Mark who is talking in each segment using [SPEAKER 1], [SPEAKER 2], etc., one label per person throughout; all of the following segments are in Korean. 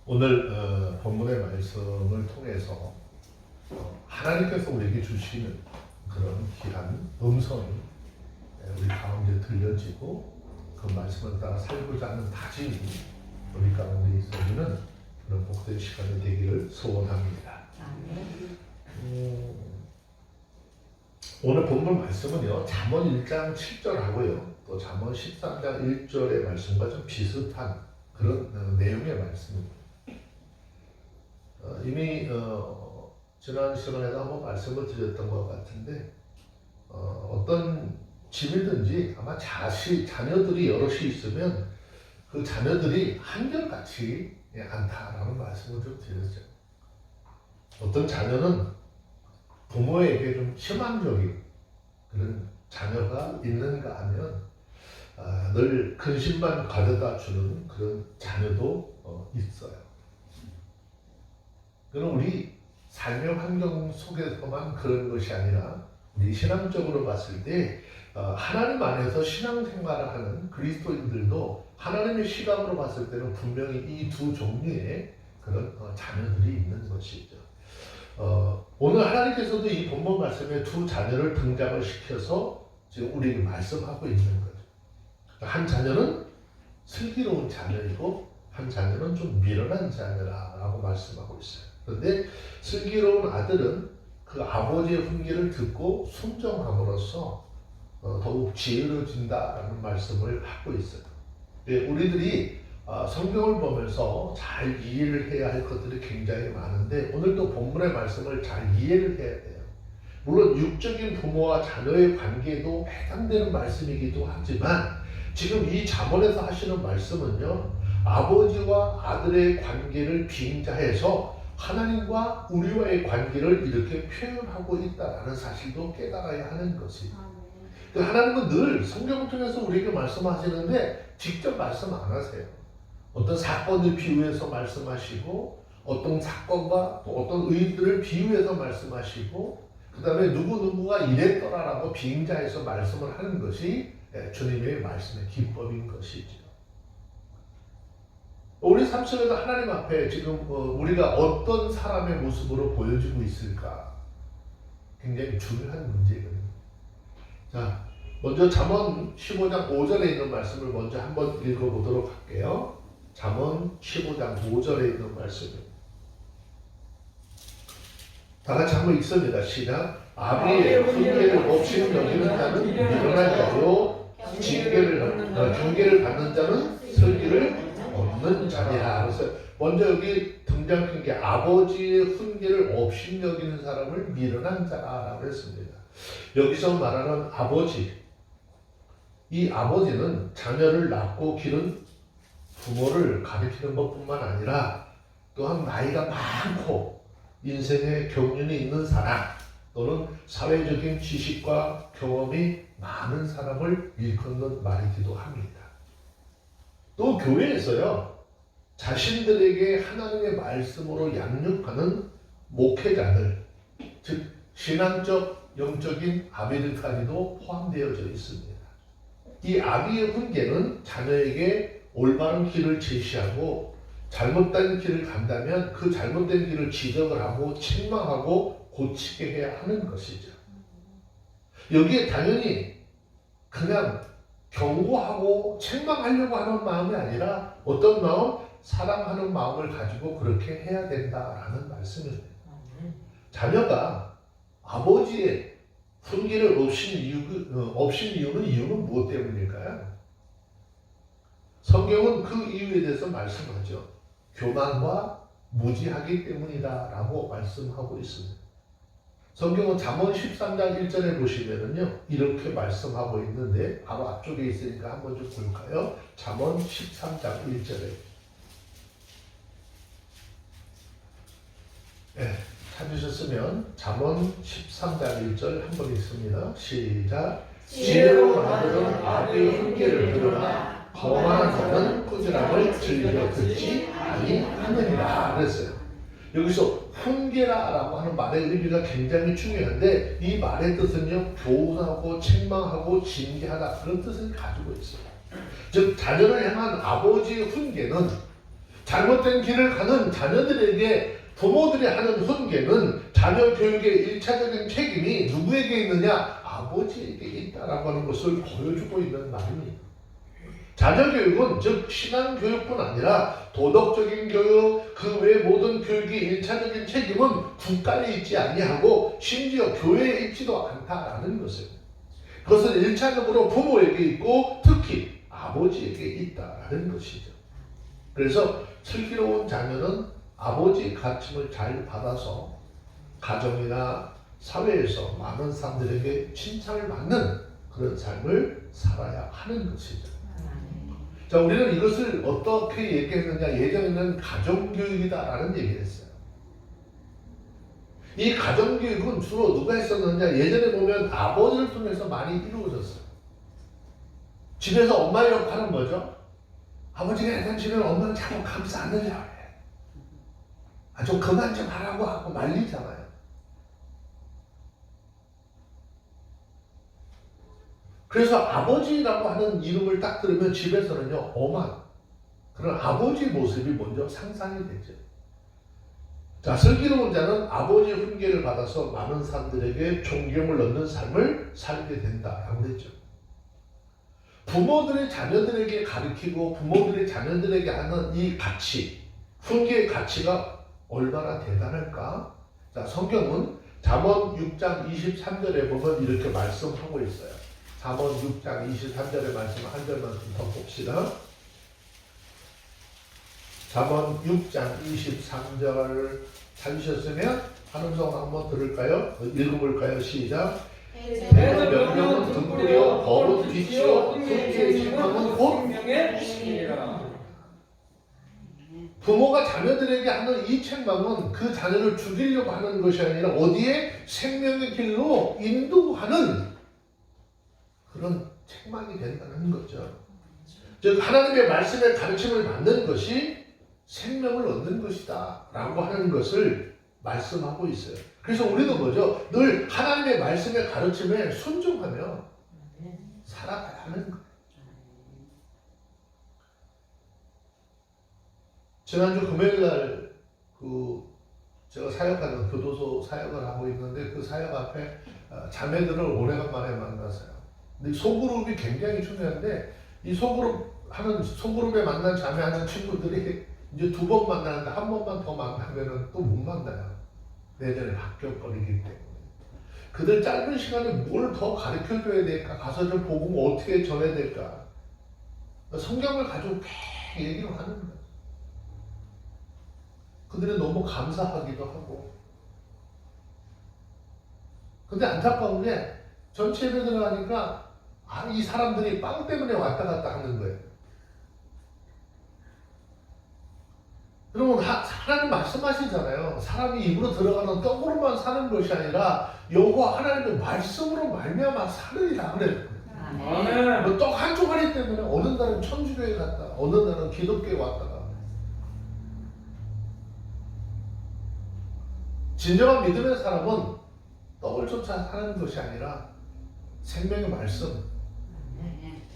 [SPEAKER 1] 오늘 본문의 말씀을 통해서 하나님께서 우리에게 주시는 그런 귀한 음성이 우리 가운데 들려지고 그 말씀을 따라 살고자 하는 다짐이 우리 가운데 있어지는 그런 복된 시간이 되기를 소원합니다. 오늘 본문 말씀은요, 잠언 1장 7절하고요 또 잠언 13장 1절의 말씀과 좀 비슷한 그런 내용의 말씀입니다. 이미 지난 시간에도 한번 말씀을 드렸던 것 같은데 어떤 집이든지 아마 자녀들이 여럿이 있으면 그 자녀들이 한결같이 않다라는 말씀을 좀 드렸죠. 어떤 자녀는 부모에게 좀 희망적인 그런 자녀가 있는가 하면 늘 근심만 가져다 주는 그런 자녀도 있어요. 그럼 우리 삶의 환경 속에서만 그런 것이 아니라 우리 신앙적으로 봤을 때 하나님 안에서 신앙생활을 하는 그리스도인들도 하나님의 시각으로 봤을 때는 분명히 이 두 종류의 그런 자녀들이 있는 것이죠. 오늘 하나님께서도 이 본문 말씀에 두 자녀를 등장을 시켜서 지금 우리에게 말씀하고 있는 거죠. 한 자녀는 슬기로운 자녀이고 한 자녀는 좀 미련한 자녀라고 말씀하고 있어요. 그런데 슬기로운 아들은 그 아버지의 훈계를 듣고 순종함으로써 더욱 지혜로워진다라는 말씀을 하고 있어요. 우리들이 성경을 보면서 잘 이해를 해야 할 것들이 굉장히 많은데 오늘도 본문의 말씀을 잘 이해를 해야 돼요. 물론 육적인 부모와 자녀의 관계도 해당되는 말씀이기도 하지만 지금 이 잠언에서 하시는 말씀은요, 아버지와 아들의 관계를 빙자해서 하나님과 우리와의 관계를 이렇게 표현하고 있다는 사실도 깨달아야 하는 것이죠. 하나님은 늘 성경을 통해서 우리에게 말씀하시는데 직접 말씀 안 하세요. 어떤 사건을 비유해서 말씀하시고 어떤 사건과 또 어떤 의인들을 비유해서 말씀하시고 그 다음에 누구누구가 이랬더라라고 빙자해서 말씀을 하는 것이 주님의 말씀의 기법인 것이죠. 우리 삶 속에서 하나님 앞에 지금 우리가 어떤 사람의 모습으로 보여지고 있을까 굉장히 중요한 문제거든요. 자, 먼저 잠언 15장 5절에 있는 말씀을 먼저 한번 읽어보도록 할게요. 잠언 15장 5절에 있는 말씀입니다. 다 같이 한번 읽습니다. 시작. 아비의 훈계를 없이 여기는 자는 미련한 자요, 경계를 받는 자는 슬기를 없는 자니라. 그래서 먼저 여기 등장한 게 아버지의 훈계를 없이 여기는 사람을 미련한 자라고 했습니다. 여기서 말하는 아버지, 이 아버지는 자녀를 낳고 기른 부모를 가리키는 것뿐만 아니라 또한 나이가 많고 인생의 경륜이 있는 사람 또는 사회적인 지식과 경험이 많은 사람을 일컫는 말이기도 합니다. 또 교회에서요, 자신들에게 하나님의 말씀으로 양육하는 목회자들, 즉 신앙적, 영적인 아비들까지도 포함되어져 있습니다. 이 아비의 훈계는 자녀에게 올바른 길을 제시하고 잘못된 길을 간다면 그 잘못된 길을 지적을 하고 책망하고 고치게 해야 하는 것이죠. 여기에 당연히 그냥 경고하고 책망하려고 하는 마음이 아니라 어떤 마음? 사랑하는 마음을 가지고 그렇게 해야 된다라는 말씀입니다. 자녀가 아버지의 훈계를 없인 이유는 무엇 때문일까요? 성경은 그 이유에 대해서 말씀하죠. 교만과 무지하기 때문이다라고 말씀하고 있습니다. 성경은 잠언 13장 1절에 보시면은요, 이렇게 말씀하고 있는데 바로 앞쪽에 있으니까 한번 좀 볼까요? 잠언 13장 1절에 찾으셨으면 잠언 13장 1절 한번 읽습니다. 시작. 지혜로운 아들은 아비의 훈계를 들으나 거만한 자는 꾸지람을 즐겨 듣지 아니하느니라 그랬어요. 여기서 훈계라라고 하는 말의 의미가 굉장히 중요한데 이 말의 뜻은요, 교훈하고 책망하고 징계하다 그런 뜻을 가지고 있어요. 즉 자녀를 향한 아버지의 훈계는 잘못된 길을 가는 자녀들에게 부모들이 하는 훈계는 자녀 교육의 1차적인 책임이 누구에게 있느냐? 아버지에게 있다라고 하는 것을 보여주고 있는 말입니다. 자녀 교육은 즉 신앙 교육뿐 아니라 도덕적인 교육, 그 외 모든 교육의 1차적인 책임은 국가에 있지 아니하고 심지어 교회에 있지도 않다라는 것입니다. 그것은 1차적으로 부모에게 있고 특히 아버지에게 있다라는 것이죠. 그래서 슬기로운 자녀는 아버지의 가르침을 잘 받아서 가정이나 사회에서 많은 사람들에게 칭찬을 받는 그런 삶을 살아야 하는 것이죠. 자, 우리는 이것을 어떻게 얘기했느냐? 예전에는 가정교육이다라는 얘기를 했어요. 이 가정교육은 주로 누가 했었느냐? 예전에 보면 아버지를 통해서 많이 이루어졌어요. 집에서 엄마의 역할은 뭐죠? 아버지가 야단치면 엄마는 자꾸 감싸 안으려고 해. 좀 그만 좀 하라고 하고 말리잖아요. 그래서 아버지라고 하는 이름을 딱 들으면 집에서는요, 엄한 그런 아버지 모습이 먼저 상상이 되죠. 자, 슬기로운 자는 아버지의 훈계를 받아서 많은 사람들에게 존경을 얻는 삶을 살게 된다라고 했죠. 부모들의 자녀들에게 가르치고 부모들의 자녀들에게 하는 이 가치, 훈계의 가치가 얼마나 대단할까? 자, 성경은 잠언 6장 23절에 보면 이렇게 말씀하고 있어요. 잠언 6장 23절의 말씀 한 절만 좀 더 봅시다. 잠언 6장 23절 찾으셨으면 한 음성 한번 들을까요? 읽어볼까요? 시작. 대저 명령은 등불이요 법은 빛이요 훈계의 책망은 곧 생명이라. 부모가 자녀들에게 하는 이 책망은 그 자녀를 죽이려고 하는 것이 아니라 어디에 생명의 길로 인도하는 그런 책망이 된다는 거죠. 즉 하나님의 말씀의 가르침을 받는 것이 생명을 얻는 것이다 라고 하는 것을 말씀하고 있어요. 그래서 우리도 뭐죠? 늘 하나님의 말씀의 가르침에 순종하며 살아가야 하는 거예요. 지난주 금요일날 제가 사역하는 교도소 사역을 하고 있는데 그 사역 앞에 자매들을 오래간만에 만났어요. 근데 소그룹이 굉장히 중요한데 이 소그룹에 만난 자매하는 친구들이 이제 2번 만나는데 한 번만 더 만나면은 또 못 만나요. 내년에 바뀌어버리기 때문에. 그들 짧은 시간에 뭘 더 가르쳐줘야 될까? 가서 좀 복음 어떻게 전해야 될까? 성경을 가지고 계속 얘기를 하는 거예요. 그들은 너무 감사하기도 하고. 근데 안타까운 게 전체 예배 들어가니까 이 사람들이 빵 때문에 왔다 갔다 하는 거예요. 여러분 하나님 말씀하시잖아요. 사람이 입으로 들어가는 떡으로만 사는 것이 아니라 여호와 하나님의 말씀으로 말미암아 사느니라 그래요. 뭐 떡 한 조각이 때문에 어느 날은 천주교에 갔다 어느 날은 기독교에 왔다가 진정한 믿음의 사람은 떡을 쫓아 사는 것이 아니라 생명의 말씀,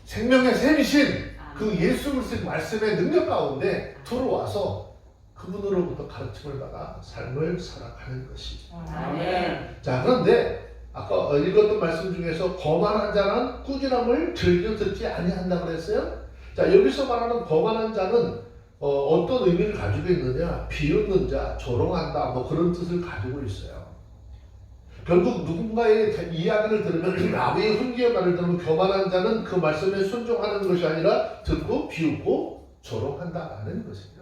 [SPEAKER 1] 생명의 샘이신 그 예수 그리스도의 말씀의 능력 가운데 들어와서 그분으로부터 가르침을 받아 삶을 살아가는 것이죠. 자, 그런데 아까 읽었던 말씀 중에서 거만한 자는 꾸지람을 즐겨 듣지 아니한다 그랬어요. 자, 여기서 말하는 거만한 자는 어떤 의미를 가지고 있느냐? 비웃는 자, 조롱한다, 뭐 그런 뜻을 가지고 있어요. 결국 누군가의 이야기를 들으면 남의 훈계의 말을 들으면 교만한 자는 그 말씀에 순종하는 것이 아니라 듣고 비웃고 조롱한다라는 것이죠.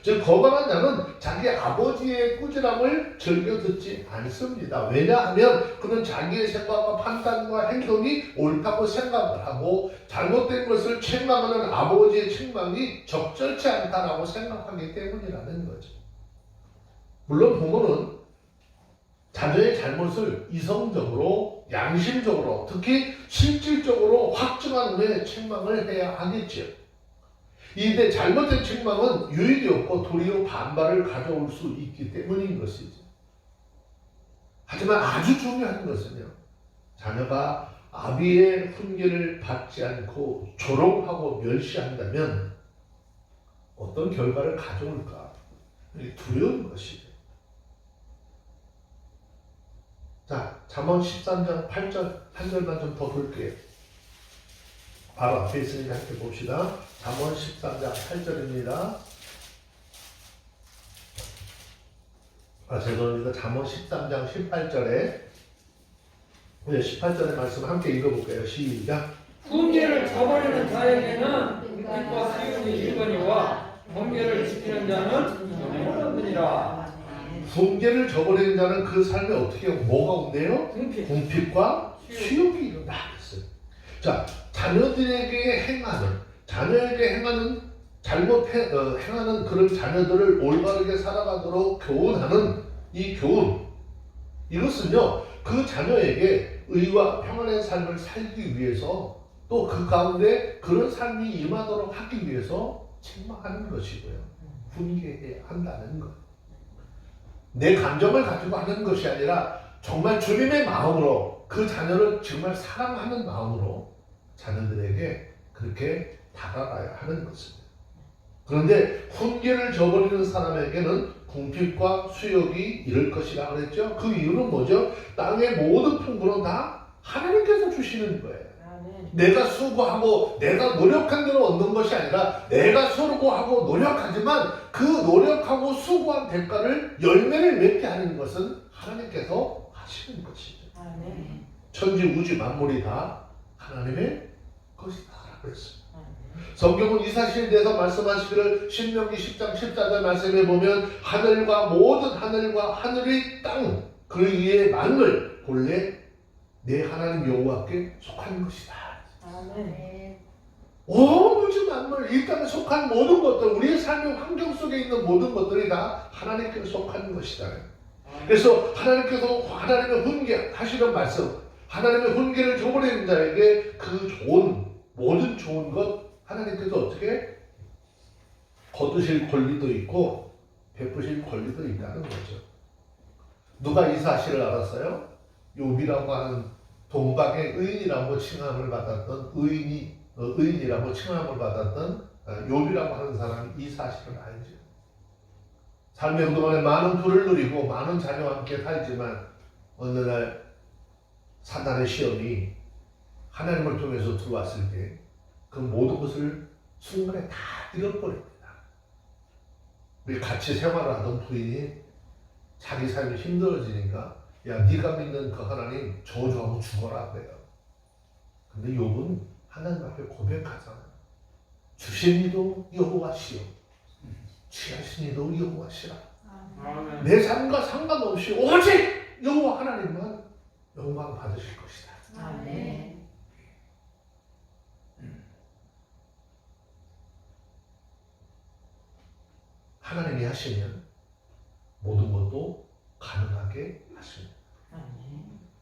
[SPEAKER 1] 즉 거만한 자는 자기 아버지의 꾸지람을 즐겨 듣지 않습니다. 왜냐하면 그는 자기의 생각과 판단과 행동이 옳다고 생각을 하고 잘못된 것을 책망하는 아버지의 책망이 적절치 않다라고 생각하기 때문이라는 거죠. 물론 부모는 자녀의 잘못을 이성적으로, 양심적으로, 특히 실질적으로 확증한 후에 책망을 해야 하겠지요. 이때 잘못된 책망은 유익이 없고 도리어 반발을 가져올 수 있기 때문인 것이죠. 하지만 아주 중요한 것은요, 자녀가 아비의 훈계를 받지 않고 조롱하고 멸시한다면 어떤 결과를 가져올까 두려운 것이죠. 자, 잠언 13장 8절 한 절만 좀 더 볼게요. 바로 앞에 있으니까 함께 봅시다. 잠언 13장 8절입니다. 죄송합니다. 잠언 13장 18절에 18절의 말씀 함께 읽어볼게요. 시작.
[SPEAKER 2] 훈계를 저버리는 자에게는 궁핍과 수용이 일거니와 경계를 지키는 자는 영원하느니라.
[SPEAKER 1] 훈계를 저버리는 자는 그 삶에 어떻게 뭐가 온대요? 궁핍과 수욕이 일어나 있어요. 자, 자녀에게 행하는 행하는 그런 자녀들을 올바르게 살아가도록 교훈하는 이 교훈, 이것은요 그 자녀에게 의와 평안의 삶을 살기 위해서 또 그 가운데 그런 삶이 임하도록 하기 위해서 책망하는 것이고요. 훈계해야 한다는 것. 내 감정을 가지고 하는 것이 아니라 정말 주님의 마음으로 그 자녀를 정말 사랑하는 마음으로 자녀들에게 그렇게 다가가야 하는 것입니다. 그런데 훈계를 저버리는 사람에게는 궁핍과 수욕이 이를 것이라 그랬죠. 그 이유는 뭐죠? 땅의 모든 풍부는 다 하나님께서 주시는 거예요. 내가 수고하고 내가 노력한 대로 얻는 것이 아니라 내가 수고하고 노력하지만 그 노력하고 수고한 대가를 열매를 맺게 하는 것은 하나님께서 하시는 것이죠. 천지 우주 만물이 다 하나님의 것이다 그랬습니다. 성경은 이 사실에 대해서 말씀하시기를 신명기 10장 14절 말씀에 보면 모든 하늘과 하늘의 땅 그 위에 만물 본래 내 하나님 여호와께 속한 것이다. 우주 만물 이 땅에 속한 모든 것들 우리의 삶의 환경 속에 있는 모든 것들이 다 하나님께 속한 것이다. 그래서 하나님께서 하나님의 훈계 하시는 말씀 하나님의 훈계를 저버리는 자에게 그 모든 좋은 것 하나님께서 어떻게 거두실 권리도 있고 베푸실 권리도 있다는 거죠. 누가 이 사실을 알았어요? 욥이라고 하는 동방의 의인이라고 칭함을 받았던 의인이라고 칭함을 받았던 욥이라고 하는 사람이 이 사실을 알죠. 삶의 그동안에 많은 부를 누리고 많은 자녀와 함께 살지만 어느 날 사단의 시험이 하나님을 통해서 들어왔을 때 그 모든 것을 순간에 다 잃어버립니다. 우리 같이 생활하던 부인이 자기 삶이 힘들어지니까 야 네가 믿는 그 하나님 저주하고 죽어라 그래요. 근데 욥은 하나님 앞에 고백하잖아요. 주신 이도 여호와시요 취하신 이도 여호와시라. 내 삶과 상관없이 오직 여호와 하나님만 영광 받으실 것이다.
[SPEAKER 3] 아멘.
[SPEAKER 1] 하나님이 하시면 모든 것도 가능하게 하십니다.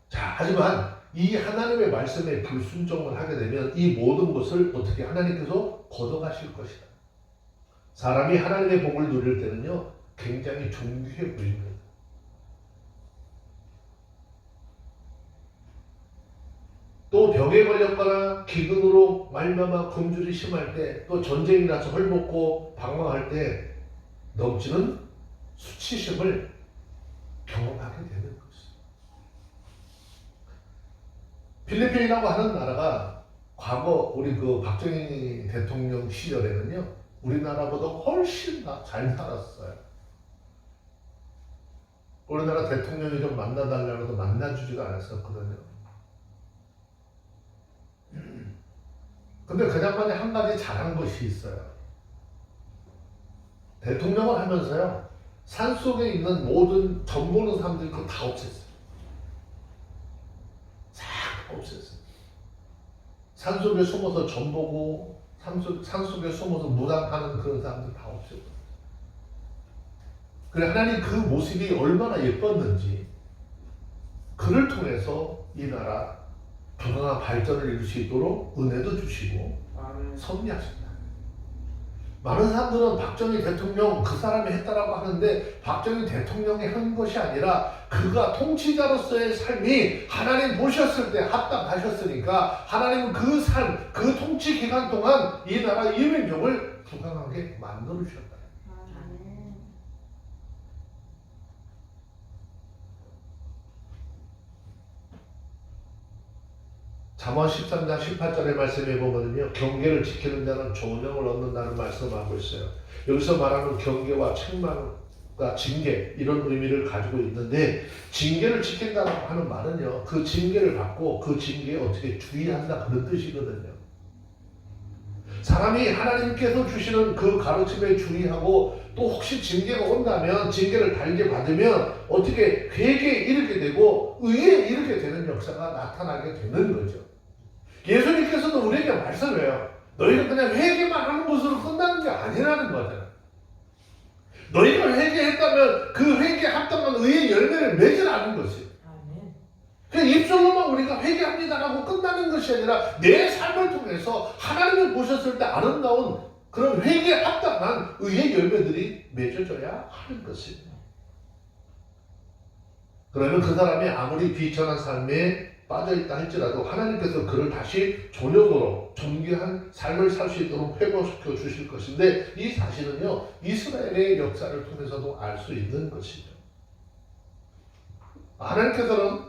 [SPEAKER 1] 자, 하지만 이 하나님의 말씀에 불순종을 하게 되면 이 모든 것을 어떻게 하나님께서 걷어가실 것이다. 사람이 하나님의 복을 누릴 때는요 굉장히 존귀해 보입니다. 또 병에 걸렸거나 기근으로 말미암아 굶주리 심할 때 또 전쟁이 나서 헐벗고 방황할 때 넘치는 수치심을 경험하게 되는 것입니다. 필리핀이라고 하는 나라가 과거 우리 그 박정희 대통령 시절에는요 우리나라보다 훨씬 더 잘 살았어요. 우리나라 대통령이 좀 만나달라고 해도 만나주지가 않았었거든요. 근데 그냥만이 한 가지 잘한 것이 있어요. 대통령을 하면서요 산속에 있는 모든 전 보는 사람들 그거 다 없앴어요. 싹 없앴어요. 산속에 숨어서 전 보고 산속에 숨어서 무당하는 그런 사람들 다 없앴어요. 그래 하나님 그 모습이 얼마나 예뻤는지 그를 통해서 이 나라 건강한 발전을 이룰 수 있도록 은혜도 주시고 섭리하십니다. 많은 사람들은 박정희 대통령 그 사람이 했다라고 하는데 박정희 대통령이 한 것이 아니라 그가 통치자로서의 삶이 하나님 보셨을 때 합당하셨으니까 하나님은 그 삶, 그 통치 기간 동안 이 나라 이민족을 부강하게 만들으셨다. 잠언 13장 18절의 말씀에 보면요, 경계를 지키는 자는 존영을 얻는다는 말씀을 하고 있어요. 여기서 말하는 경계와 책망과 징계, 이런 의미를 가지고 있는데, 징계를 지킨다고 하는 말은요, 그 징계를 받고 그 징계에 어떻게 주의한다, 그런 뜻이거든요. 사람이 하나님께서 주시는 그 가르침에 주의하고, 또 혹시 징계가 온다면, 징계를 달게 받으면 어떻게 회개에 이르게 되고 의에 이르게 되는 역사가 나타나게 되는 거죠. 예수님께서도 우리에게 말씀해요. 너희가 그냥 회개만 하는 것으로 끝나는 게 아니라는 거잖아요. 너희가 회개했다면 그 회개에 합당한 의의 열매를 맺으라는 것이에요. 그냥 입술로만 우리가 회개합니다라고 끝나는 것이 아니라 내 삶을 통해서 하나님을 보셨을 때 아름다운 그런 회개에 합당한 의의 열매들이 맺어져야 하는 것입니다. 그러면 그 사람이 아무리 비천한 삶에 빠져있다 할지라도 하나님께서 그를 다시 존역으로 존귀한 삶을 살 수 있도록 회복시켜 주실 것인데, 이 사실은요, 이스라엘의 역사를 통해서도 알 수 있는 것이죠. 하나님께서는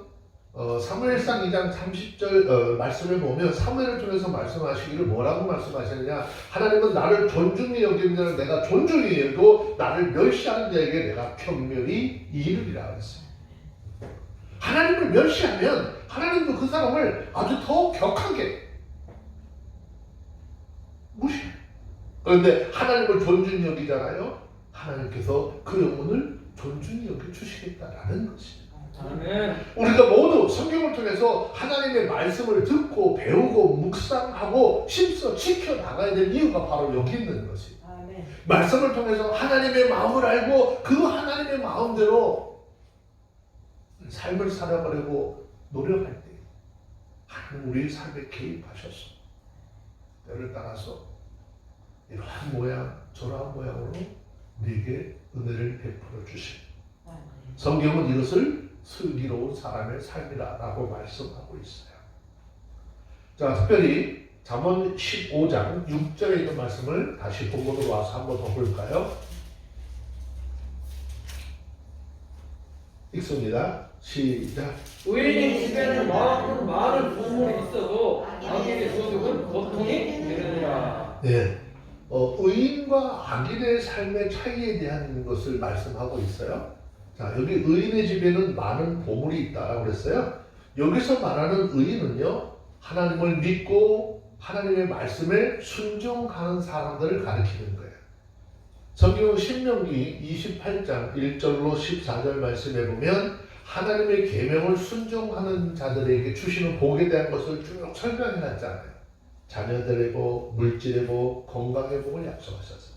[SPEAKER 1] 사무엘상 2장 30절 말씀을 보면 사무엘을 통해서 말씀하시기를 뭐라고 말씀하셨느냐, 하나님은 나를 존중히 여기는 자를 내가 존중히 여기고 나를 멸시하는 자에게 내가 경멸히 이르리라 그랬어요. 하나님을 멸시하면 하나님도 그 사람을 아주 더 격하게 무시해요. 그런데 하나님을 존중히 여기잖아요. 하나님께서 그 영혼을 존중히 여겨 주시겠다라는 것이죠.
[SPEAKER 2] 아멘.
[SPEAKER 1] 우리가 모두 성경을 통해서 하나님의 말씀을 듣고 배우고 묵상하고 심써 지켜 나가야 될 이유가 바로 여기 있는 것이에요. 아멘. 말씀을 통해서 하나님의 마음을 알고 그 하나님의 마음대로 삶을 살아가려고 노력할 때 하나님 우리 삶에 개입하셔서 때를 따라서 이러한 모양 저러한 모양으로 우리에게 은혜를 베풀어 주십니다. 성경은 이것을 슬기로운 사람의 삶이라고 말씀하고 있어요. 자, 특별히 잠언 15장 6절에 있는 말씀을 다시 본문으로 와서 한번 더 볼까요? 읽습니다. 시작.
[SPEAKER 2] 의인의 집에는 많은 보물이 있어도 악인의 소득은 고통이 되느니라.
[SPEAKER 1] 네, 의인과 악인의 삶의 차이에 대한 것을 말씀하고 있어요. 자, 여기 의인의 집에는 많은 보물이 있다라고 그랬어요. 여기서 말하는 의인은요, 하나님을 믿고 하나님의 말씀에 순종하는 사람들을 가리키는 거예요. 성경 신명기 28장 1절로 14절 말씀에 보면 하나님의 계명을 순종하는 자들에게 주시는 복에 대한 것을 쭉 설명해 놨잖아요. 자녀들의 복, 물질의 복, 건강의 복을 약속하셨어요.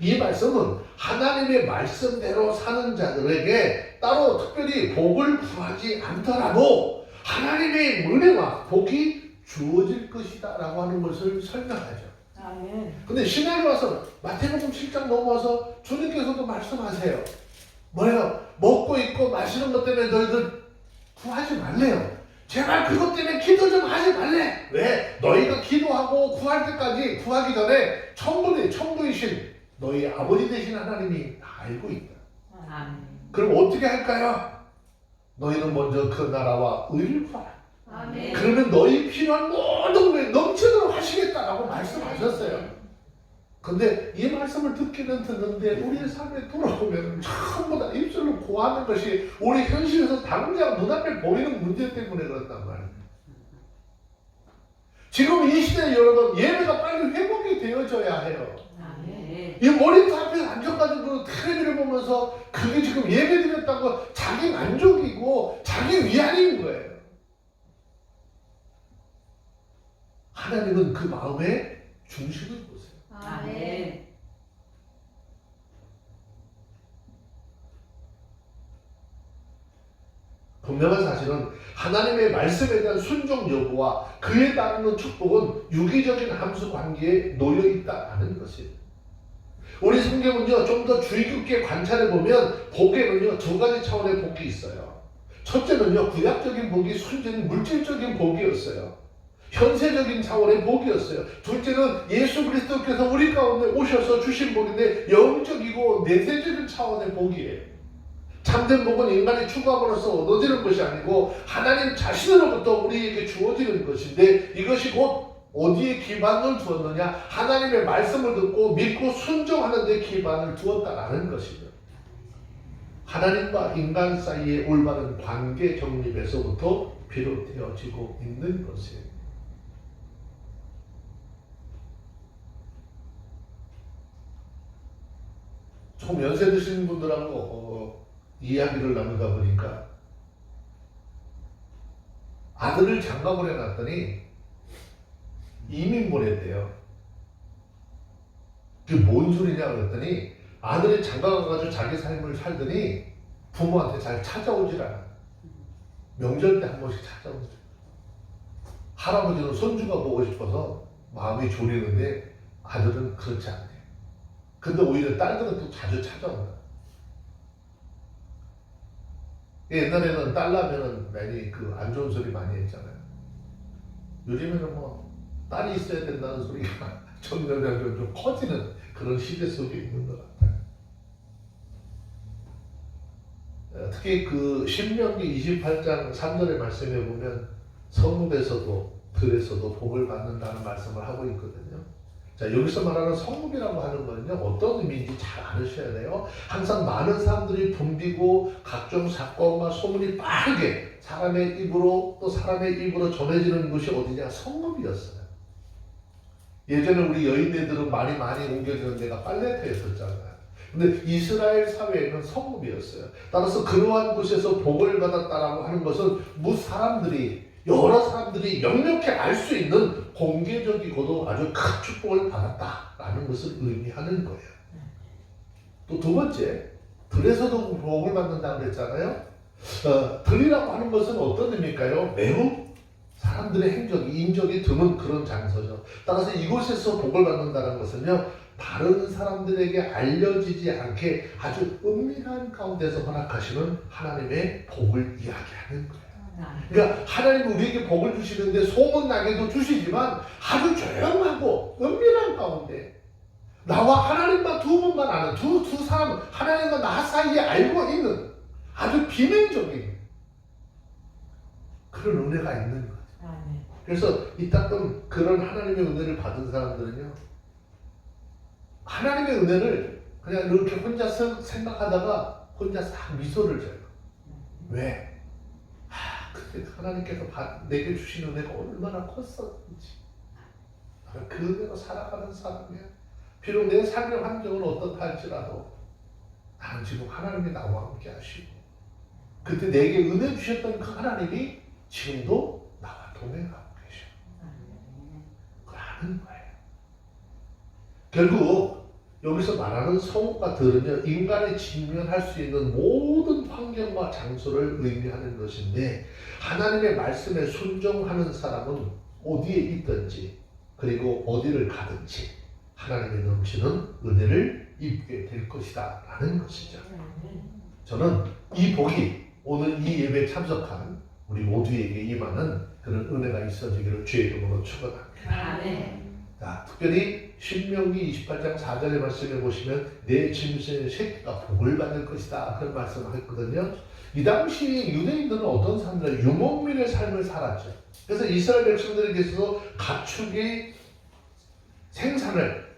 [SPEAKER 1] 이 말씀은 하나님의 말씀대로 사는 자들에게 따로 특별히 복을 구하지 않더라도 하나님의 은혜와 복이 주어질 것이다 라고 하는 것을 설명하죠. 근데 신약에 와서 마태복음 7장 넘어와서 주님께서도 말씀하세요. 뭐예요? 먹고 입고 마시는 것 때문에 너희들 구하지 말래요. 제발 그것 때문에 기도 좀 하지 말래. 왜? 너희가 기도하고 구할 때까지 구하기 전에 천부이신 너희 아버지 되신 하나님이 다 알고 있다. 그럼 어떻게 할까요? 너희는 먼저 그 나라와 의를 구하라. 아멘. 그러면 너희 필요한 모든 것을 넘치도록 하시겠다라고 말씀하셨어요. 근데 이 말씀을 듣기는 듣는데 우리의 삶에 돌아오면 전부 다 입술로 고하는 것이 우리 현실에서 당장 눈앞에 보이는 문제 때문에 그렇단 말이에요. 지금 이 시대에 여러분 예배가 빨리 회복이 되어져야 해요. 이 모니터 앞에 앉아가지고 텔레비를 보면서 그게 지금 예배 드렸다고 자기 만족이고 자기 위안인 거예요. 하나님은 그 마음의 중심을 보세요. 아멘. 분명한 사실은 하나님의 말씀에 대한 순종 여부와 그에 따르는 축복은 유기적인 함수 관계에 놓여 있다는 것이에요. 우리 성경은요, 좀 더 주의 깊게 관찰해 보면 복에는요, 두 가지 차원의 복이 있어요. 첫째는요, 구약적인 복이 순전히 물질적인 복이었어요. 현세적인 차원의 복이었어요. 둘째는 예수 그리스도께서 우리 가운데 오셔서 주신 복인데 영적이고 내세적인 차원의 복이에요. 참된 복은 인간이 추구함으로써 얻어지는 것이 아니고 하나님 자신으로부터 우리에게 주어지는 것인데 이것이 곧 어디에 기반을 두었느냐? 하나님의 말씀을 듣고 믿고 순종하는 데 기반을 두었다라는 것이죠. 하나님과 인간 사이의 올바른 관계 정립에서부터 비롯되어지고 있는 것이에요. 좀 연세 드신 분들하고 이야기를 나누다 보니까 아들을 장가 보내놨더니 이민 보냈대요. 그게 뭔 소리냐 그랬더니 아들이 장가 가가지고 자기 삶을 살더니 부모한테 잘 찾아오질 않아. 명절 때 한 번씩 찾아오죠. 할아버지는 손주가 보고 싶어서 마음이 졸이는데 아들은 그렇지 않대요. 근데 오히려 딸들은 또 자주 찾아온다. 옛날에는 딸 나면은 많이 그 안 좋은 소리 많이 했잖아요. 요즘에는 뭐 딸이 있어야 된다는 소리가 점점 좀 커지는 그런 시대 속에 있는 것 같아요. 특히 그 신명기 28장 3절의 말씀에 보면 성읍에서도 들에서도 복을 받는다는 말씀을 하고 있거든요. 자, 여기서 말하는 성읍이라고 하는 거는요, 어떤 의미인지 잘 알으셔야 돼요. 항상 많은 사람들이 붐비고 각종 사건과 소문이 빠르게 사람의 입으로 또 사람의 입으로 전해지는 곳이 어디냐? 성읍이었어요. 예전에 우리 여인네들은 말이 많이 옮겨지는 데가 빨래터였었잖아요. 근데 이스라엘 사회에는 성읍이었어요. 따라서 그러한 곳에서 복을 받았다라고 하는 것은 여러 사람들이 역력히 알 수 있는 공개적이고도 아주 큰 축복을 받았다라는 것을 의미하는 거예요. 또 두 번째, 들에서도 복을 받는다고 그랬잖아요. 들이라고 하는 것은 어떤 의미일까요? 매우 사람들의 행적이, 인적이 드문 그런 장소죠. 따라서 이곳에서 복을 받는다는 것은요, 다른 사람들에게 알려지지 않게 아주 은밀한 가운데서 허락하시는 하나님의 복을 이야기하는 거예요. 그러니까 하나님은 우리에게 복을 주시는데 소문나게도 주시지만 아주 조용하고 은밀한 가운데 나와 하나님만 두 분만 아는 두 사람, 하나님과 나 사이에 알고 있는 아주 비밀적인 그런 은혜가 있는 거죠. 그래서 이따금 그런 하나님의 은혜를 받은 사람들은요, 하나님의 은혜를 그냥 이렇게 혼자서 생각하다가 혼자 싹 미소를 져요. 왜? 그때 하나님께서 내게 주신 은혜가 얼마나 컸었는지. 그 은혜로 살아가는 사람이야. 비록 내 삶의 환경은 어떻다 할지라도 나는 지금 하나님이 나와 함께 하시고 그때 내게 은혜 주셨던 그 하나님이 지금도 나와 동행하고 계셔. 그러는 거예요. 결국 여기서 말하는 성읍과 들은요, 인간이 직면할 수 있는 모든 환경과 장소를 의미하는 것인데 하나님의 말씀에 순종하는 사람은 어디에 있든지 그리고 어디를 가든지 하나님의 넘치는 은혜를 입게 될 것이다 라는 것이죠. 저는 이 복이 오늘 이 예배에 참석한 우리 모두에게 임하는 그런 은혜가 있어지기를 주의 이름으로 축원합니다. 자, 특별히 신명기 28장 4절의 말씀에 보시면 내 짐승의 새끼가 복을 받을 것이다 그런 말씀을 했거든요. 이 당시 유대인들은 어떤 사람들, 유목민의 삶을 살았죠. 그래서 이스라엘 백성들에게서도 가축의 생산을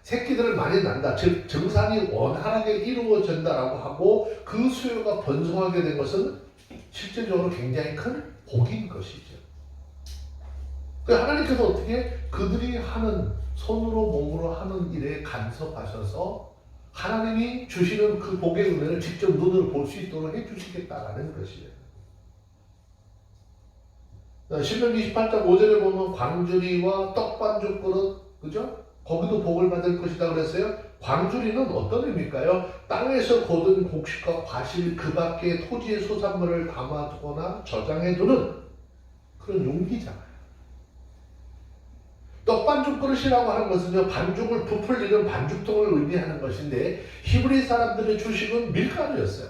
[SPEAKER 1] 새끼들을 많이 난다, 즉 정산이 원활하게 이루어진다라고 하고 그 수요가 번성하게 된 것은 실질적으로 굉장히 큰 복인 것이죠. 하나님께서 어떻게 그들이 하는 손으로 몸으로 하는 일에 간섭하셔서 하나님이 주시는 그 복의 은혜를 직접 눈으로 볼 수 있도록 해주시겠다라는 것이에요. 신명기 28장 5절에 보면 광주리와 떡반죽 그릇, 그죠? 거기도 복을 받을 것이다 그랬어요. 광주리는 어떤 의미일까요? 땅에서 거둔 곡식과 과실 그 밖에 토지의 소산물을 담아두거나 저장해두는 그런 용기잖아요. 떡반죽 그릇이라고 하는 것은요, 반죽을 부풀리는 반죽통을 의미하는 것인데 히브리 사람들의 주식은 밀가루였어요.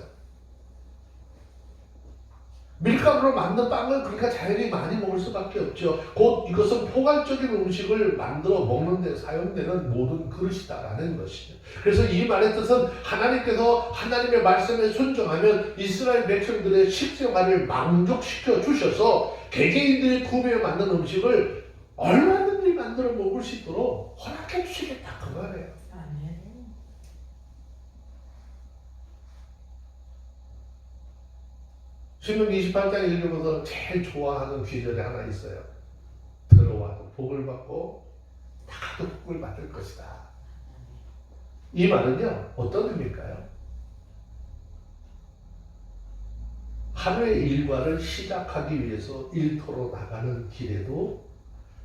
[SPEAKER 1] 밀가루로 만든 빵을 그러니까 자연히 많이 먹을 수밖에 없죠. 곧 이것은 포괄적인 음식을 만들어 먹는 데 사용되는 모든 그릇이다라는 것이죠. 그래서 이 말의 뜻은 하나님께서 하나님의 말씀에 순종하면 이스라엘 백성들의 식생활을 만족시켜 주셔서 개개인들이 구매해 만든 음식을 얼마든지 만들어 먹을 수 있도록 허락해 주시겠다 그 말이에요. 신명기 28장 읽으면서 제일 좋아하는 귀절이 하나 있어요. 들어와도 복을 받고 나가도 복을 받을 것이다. 이 말은요 어떤 의미일까요? 하루의 일과를 시작하기 위해서 일터로 나가는 길에도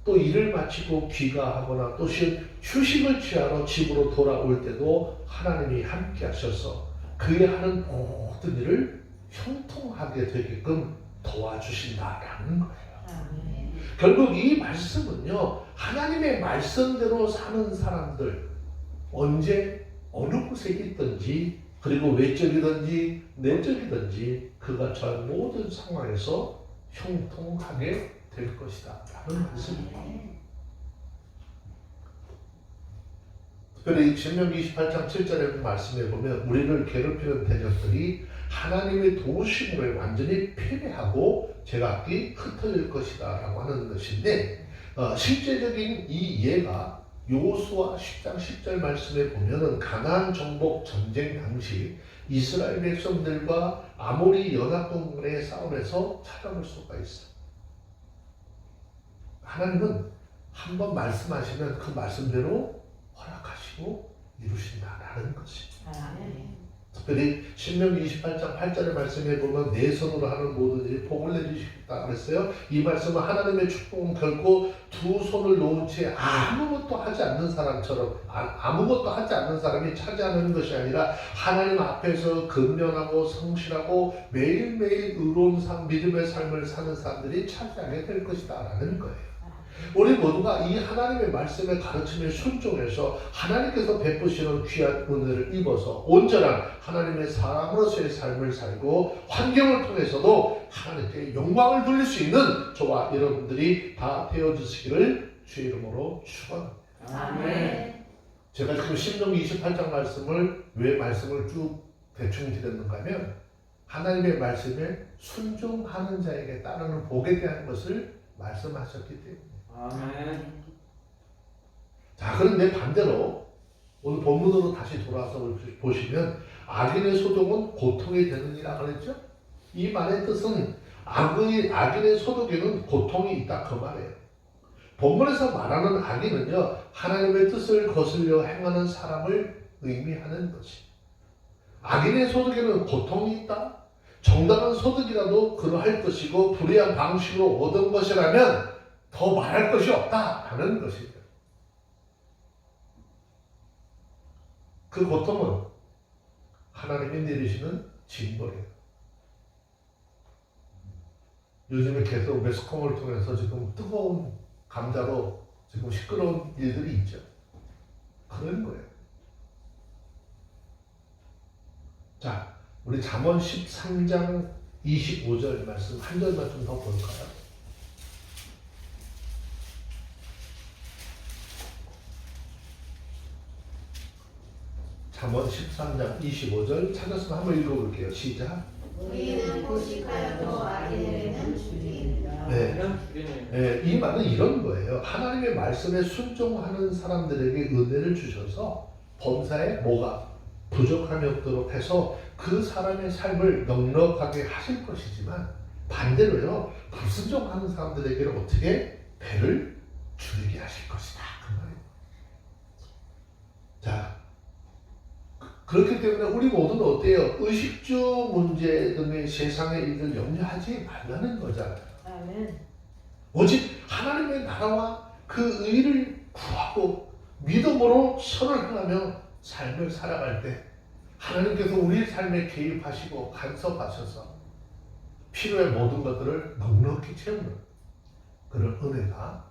[SPEAKER 1] 또 일을 마치고 귀가하거나 또 휴식을 취하러 집으로 돌아올 때도 하나님이 함께 하셔서 그의 하는 모든 일을 형통하게 되게끔 도와주신다라는 거예요. 결국 이 말씀은요 하나님의 말씀대로 사는 사람들 언제 어느 곳에 있든지 그리고 외적이든지 내적이든지 그가 처한 모든 상황에서 형통하게 될 것이다 라는 말씀입니다. 특별히 신명기 28장 7절의 말씀에 보면 우리를 괴롭히는 대적들이 하나님의 도우심을 완전히 패배하고 제각기 흩어질 것이다 라고 하는 것인데 실제적인 이 예가 여호수아 10장 10절 말씀에 보면은 가나안 정복 전쟁 당시 이스라엘 백성들과 아모리 연합군의 싸움에서 찾아볼 수가 있어요. 하나님은 한번 말씀하시면 그 말씀대로 허락하시고 이루신다라는 것입니다. 특별히 신명기 28장 8절의 말씀에 보면 내 손으로 하는 모든 일이 복을 내주시겠다 그랬어요. 이 말씀은 하나님의 축복은 결코 두 손을 놓은 채 아무것도 하지 않는 사람처럼 아무것도 하지 않는 사람이 차지하는 것이 아니라 하나님 앞에서 근면하고 성실하고 매일매일 의로운 믿음의 삶을 사는 사람들이 차지하게 될 것이다 라는 거예요. 우리 모두가 이 하나님의 말씀의 가르침에 순종해서 하나님께서 베푸시는 귀한 은혜를 입어서 온전한 하나님의 사람으로서의 삶을 살고 환경을 통해서도 하나님께 영광을 돌릴 수 있는 저와 여러분들이 다 되어주시기를 주의 이름으로 축원합니다.
[SPEAKER 2] 아멘.
[SPEAKER 1] 제가 지금 신명기 28장 말씀을 왜 말씀을 쭉 대충 드렸는가 하면 하나님의 말씀에 순종하는 자에게 따르는 복에 대한 것을 말씀하셨기 때문에
[SPEAKER 2] 아멘.
[SPEAKER 1] 자, 그런데 반대로 오늘 본문으로 다시 돌아와서 보시면 악인의 소득은 고통이 되느니라 그랬죠? 이 말의 뜻은 악인의 소득에는 고통이 있다 그 말이에요. 본문에서 말하는 악인은요 하나님의 뜻을 거슬려 행하는 사람을 의미하는 것이. 악인의 소득에는 고통이 있다. 정당한 소득이라도 그러할 것이고 불의한 방식으로 얻은 것이라면 더 말할 것이 없다라는 것입니다. 그 고통은 하나님이 내리시는 징벌이에요. 요즘에 계속 매스컴을 통해서 지금 뜨거운 감자로 지금 시끄러운 일들이 있죠. 그런 거예요. 자, 우리 잠언 13장 25절 말씀 한 절만 좀 더 볼까요? 잠언 13장 25절 찾았으면 한번 읽어볼게요. 시작.
[SPEAKER 3] 우리는 포식하여도 악인에게는 주리이다.
[SPEAKER 1] 네, 이 말은 이런 거예요. 하나님의 말씀에 순종하는 사람들에게 은혜를 주셔서 범사에 뭐가 부족함이 없도록 해서 그 사람의 삶을 넉넉하게 하실 것이지만 반대로요 불순종하는 사람들에게는 어떻게 배를 줄이게 하실 것이다 그 말이에요. 자, 그렇기 때문에 우리 모두는 어때요? 의식주 문제 등의 세상의 일을 염려하지 말라는 거잖아요.
[SPEAKER 3] 아멘.
[SPEAKER 1] 오직 하나님의 나라와 그 의를 구하고 믿음으로 선을 행하며 삶을 살아갈 때 하나님께서 우리 삶에 개입하시고 간섭하셔서 필요한 모든 것들을 넉넉히 채우는 그런 은혜가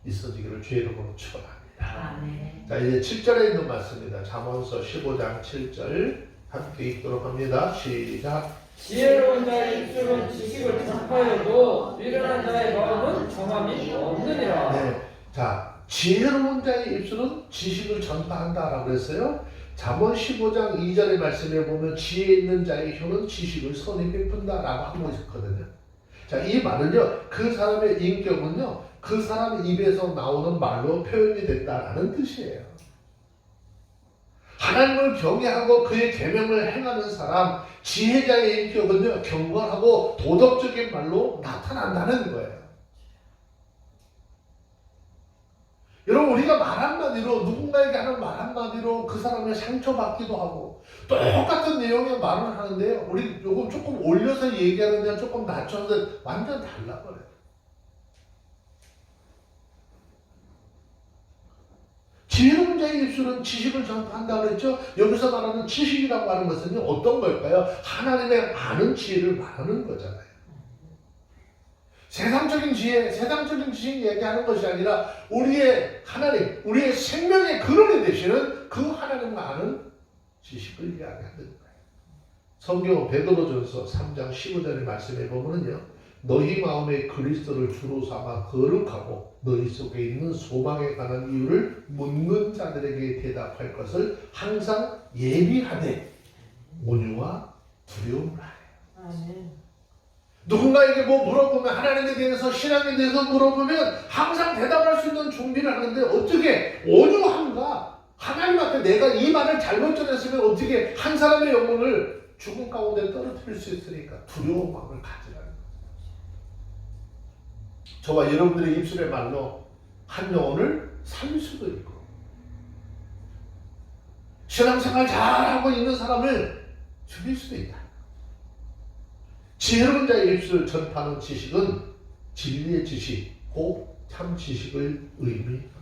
[SPEAKER 1] 있어지기를 주의 이름으로 축원합니다.
[SPEAKER 3] 아멘.
[SPEAKER 1] 자, 이제 7절에 있는 말씀입니다. 잠언서 15장 7절 함께 읽도록 합니다. 시작.
[SPEAKER 2] 지혜로운 자의 입술은 지식을 전파해도 미련한 자의 마음은 정함이 없느니라.
[SPEAKER 1] 네. 자, 지혜로운 자의 입술은 지식을 전파한다라고 그랬어요. 잠언 15장 2절의 말씀에 보면 지혜 있는 자의 혀는 지식을 선히 베푼다라고 하고 있거든요. 자, 이 말은요, 그 사람의 인격은요, 그 사람 입에서 나오는 말로 표현이 된다라는 뜻이에요. 하나님을 경외하고 그의 계명을 행하는 사람, 지혜자의 인격은요, 경건하고 도덕적인 말로 나타난다는 거예요. 여러분, 우리가 말 한마디로, 누군가에게 하는 말 한마디로 그 사람을 상처받기도 하고, 똑같은 내용의 말을 하는데요, 우리 요거 조금 올려서 얘기하느냐, 조금 낮춰서 완전 달라버려요. 지혜로운 자의 입술은 지식을 전파한다고 그랬죠? 여기서 말하는 지식이라고 하는 것은 어떤 걸까요? 하나님의 아는 지혜를 말하는 거잖아요. 세상적인 지혜, 세상적인 지식 얘기하는 것이 아니라 우리의 하나님, 우리의 생명의 근원이 되시는 그 하나님과 아는 지식을 이야기하는 거예요. 성경 베드로전서 3장 15절의 말씀에 보면은요, 너희 마음에 그리스도를 주로 삼아 거룩하고 너희 속에 있는 소망에 관한 이유를 묻는 자들에게 대답할 것을 항상 예비하되 온유와 두려움을 하래. 누군가에게 뭐 물어보면, 하나님에 대해서, 신앙에 대해서 물어보면 항상 대답할 수 있는 준비를 하는데, 어떻게 온유함과 하나님 앞에 내가 이 말을 잘못 전했으면 어떻게 한 사람의 영혼을 죽음 가운데 떨어뜨릴 수 있으니까 두려운 마음을 가지라는 거예요. 저와 여러분들의 입술의 말로 한 영혼을 살릴 수도 있고, 신앙생활 잘하고 있는 사람을 죽일 수도 있다. 지혜로운 자의 입술 전파하는 지식은 진리의 지식, 곧 참 지식을 의미합니다.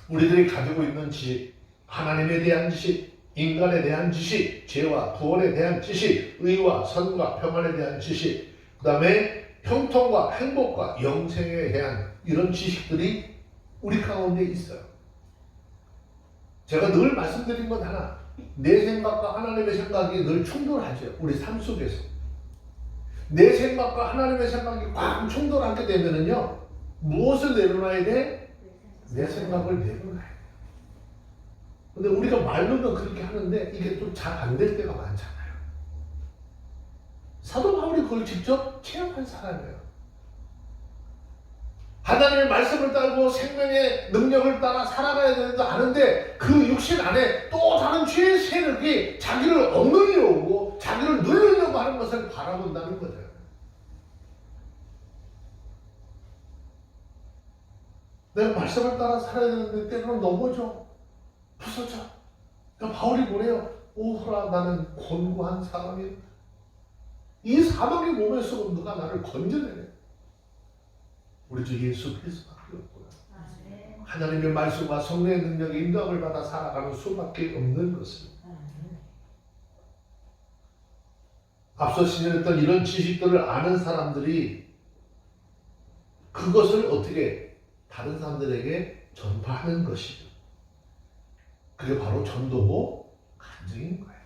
[SPEAKER 1] 우리들이 가지고 있는 지식, 하나님에 대한 지식, 인간에 대한 지식, 죄와 구원에 대한 지식, 의와 선과 평안에 대한 지식, 그 다음에 형통과 행복과 영생에 대한 이런 지식들이 우리 가운데 있어요. 제가 늘 말씀드린 건 하나, 내 생각과 하나님의 생각이 늘 충돌하죠. 우리 삶 속에서. 내 생각과 하나님의 생각이 꽉 충돌하게 되면은요, 무엇을 내려놔야 돼? 내 생각을 내려놔야 돼. 근데 우리가 말로는 그렇게 하는데 이게 또 잘 안 될 때가 많잖아요. 사도 바울이 그걸 직접 체험한 사람이에요. 하나님의 말씀을 따르고 생명의 능력을 따라 살아가야 되는데 아는데, 그 육신 안에 또 다른 죄의 세력이 자기를 억누르려 오고 자기를 누르려고 하는 것을 바라본다는 거죠. 내가 말씀을 따라 살아야 되는데 때로는 넘어져, 부서져. 바울이 뭐래요? 오호라, 나는 곤고한 사람이다. 이 사망의 몸에서 누가 나를 건져내네. 우리 주 예수 그리스도밖에 없구나. 하나님의 말씀과 성령의 능력의 인도함을 받아 살아가는 수밖에 없는 것입니다. 앞서 신현했던 이런 지식들을 아는 사람들이 그것을 어떻게 다른 사람들에게 전파하는 것이죠. 그게 바로 전도고 간증인 거예요.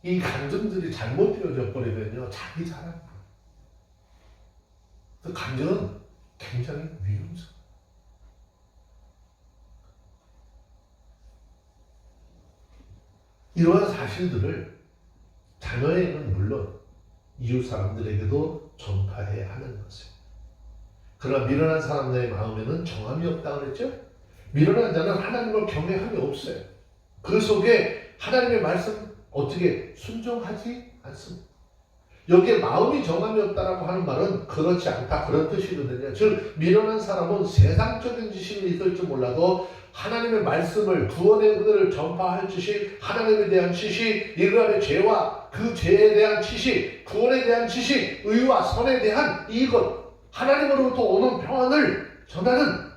[SPEAKER 1] 이 간증들이 잘못되어져 버리면요, 자기 자랑. 그 간증은 굉장히 위험스러워요. 이러한 사실들을 자녀에게는 물론 이웃 사람들에게도 전파해야 하는 것이에요. 그러나 미련한 사람들의 마음에는 정함이 없다고 그랬죠? 미련한 자는 하나님을 경외함이 없어요. 그 속에 하나님의 말씀 어떻게 순종하지 않습니다. 여기에 마음이 정함이 없다라고 하는 말은 그렇지 않다, 그런 뜻이거든요. 즉 미련한 사람은 세상적인 지식이 있을지 몰라도 하나님의 말씀을, 구원의 은혜를 전파할 지식, 하나님에 대한 지식, 인간의 죄와 그 죄에 대한 지식, 구원에 대한 지식, 의와 선에 대한 이것, 하나님으로부터 오는 평안을 전하는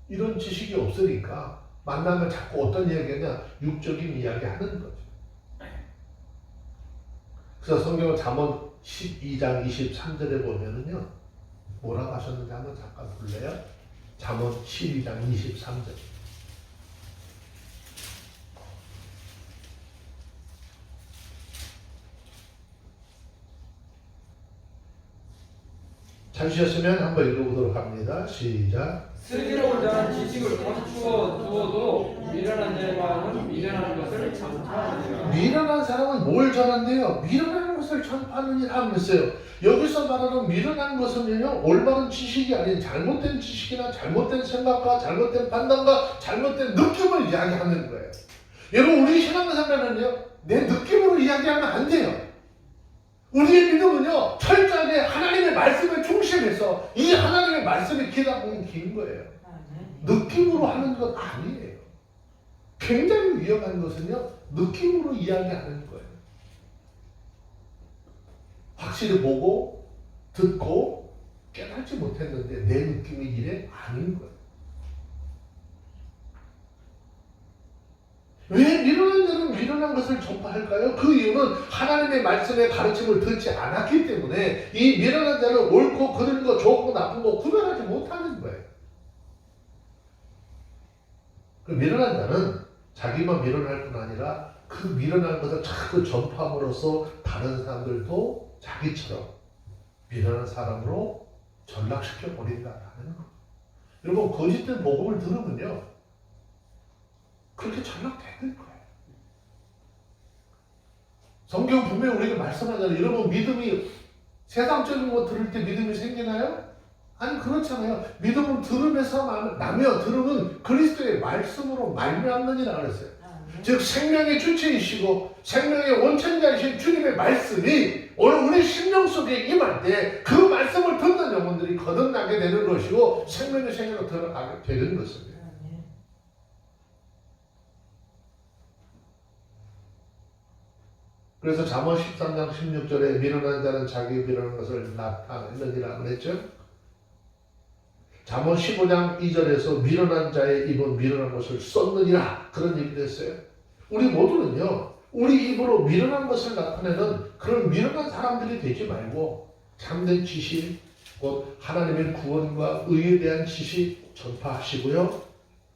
[SPEAKER 1] 이런 지식이 없으니까 만나면 자꾸 어떤 이야기냐, 육적인 이야기 하는 거죠. 그래서 성경은 잠언 12장 23절에 보면은요, 뭐라고 하셨는지 한번 잠깐 볼래요? 잠언 12장 23절. 찾으셨으면 한번 읽어보도록 합니다. 시작.
[SPEAKER 2] 슬기로운 자는 지식을 감추어 두어도 미련한 자의 마음은 미련한 것을 전파하느니라.
[SPEAKER 1] 미련한 사람은 뭘 전한대요? 미련한 것을 전파하느니라 하면서요. 여기서 말하는 미련한 것은요, 올바른 지식이 아닌 잘못된 지식이나 잘못된 생각과 잘못된 판단과 잘못된 느낌을 이야기하는 거예요. 여러분, 우리 신앙생활은요, 내 느낌으로 이야기하면 안 돼요. 우리의 믿음은요, 철저하게 하나님의 말씀에 중심해서 이 하나님의 말씀에 기다 보면 긴 거예요. 느낌으로 하는 것 아니에요. 굉장히 위험한 것은요, 느낌으로 이야기하는 거예요. 확실히 보고, 듣고, 깨닫지 못했는데 내 느낌이 이래? 아닌 거예요. 왜 미련한 자는 미련한 것을 전파할까요? 그 이유는 하나님의 말씀의 가르침을 듣지 않았기 때문에 이 미련한 자는 옳고 그른 거, 좋고 나쁜 거 구별하지 못하는 거예요. 그 미련한 자는 자기만 미련할 뿐 아니라 그 미련한 것을 자꾸 전파함으로써 다른 사람들도 자기처럼 미련한 사람으로 전락시켜 버린다는 거. 여러분, 거짓된 복음을 들으면요, 그렇게 전락되는 거예요. 성경 분명히 우리가 말씀하잖아요. 여러분, 믿음이 세상적인 거 들을 때 믿음이 생기나요? 아니, 그렇잖아요. 믿음은 들음에서 나며 들음은 그리스도의 말씀으로 말미암느니라 그랬어요. 즉 생명의 주체이시고 생명의 원천자이신 주님의 말씀이 오늘 우리 심령 속에 임할 때 그 말씀을 듣는 영혼들이 거듭나게 되는 것이고 생명의 생애로 들어가게 되는 것입니다. 그래서 잠언 13장 16절에 미련한 자는 자기 미련한 것을 나타내느니라 그랬죠. 잠언 15장 2절에서 미련한 자의 입은 미련한 것을 쏟느니라 그런 얘기를 했어요. 우리 모두는요, 우리 입으로 미련한 것을 나타내는 그런 미련한 사람들이 되지 말고 참된 지식, 곧 하나님의 구원과 의에 대한 지식 전파하시고요,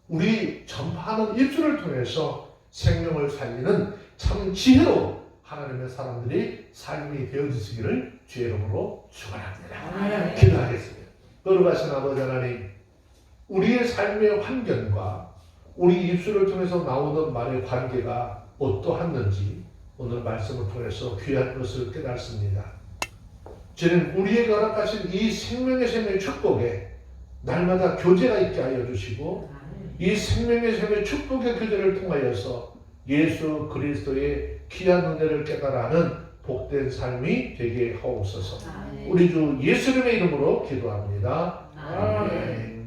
[SPEAKER 1] 우리 전파하는 입술을 통해서 생명을 살리는 참 지혜로 하나님의 사람들이 삶이 되어지시기를 주의 이름으로 축원합니다. 기도하겠습니다. 거룩하신 아버지 하나님, 우리의 삶의 환경과 우리 입술을 통해서 나오는 말의 관계가 어떠했는지 오늘 말씀을 통해서 귀한 것을 깨닫습니다. 주님, 우리에게 허락하신 이 생명의 샘의 축복에 날마다 교제가 있게 하여 주시고 이 생명의 샘의 축복의 교제를 통하여서 예수 그리스도의 귀한 은혜를 깨달아하는 복된 삶이 되게 하옵소서. 우리 주 예수님의 이름으로 기도합니다. 아멘.